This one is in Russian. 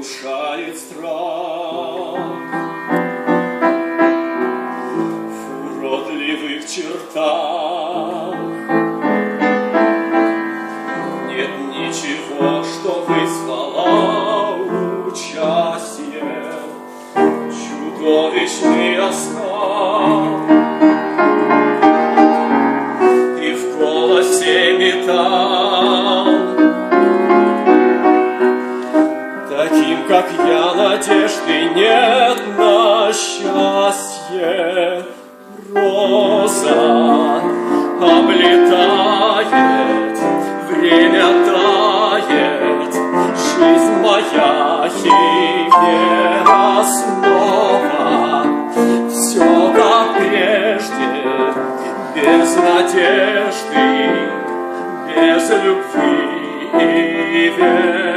внушает страх. В уродливых чертах нет ничего, что вызвало участие. Чудовищный оскал и в голосе металл. Таким, как я, надежды нет на счастье. Роза облетает, время тает, жизнь моя химера снова. Все как прежде, без надежды, без любви и веры.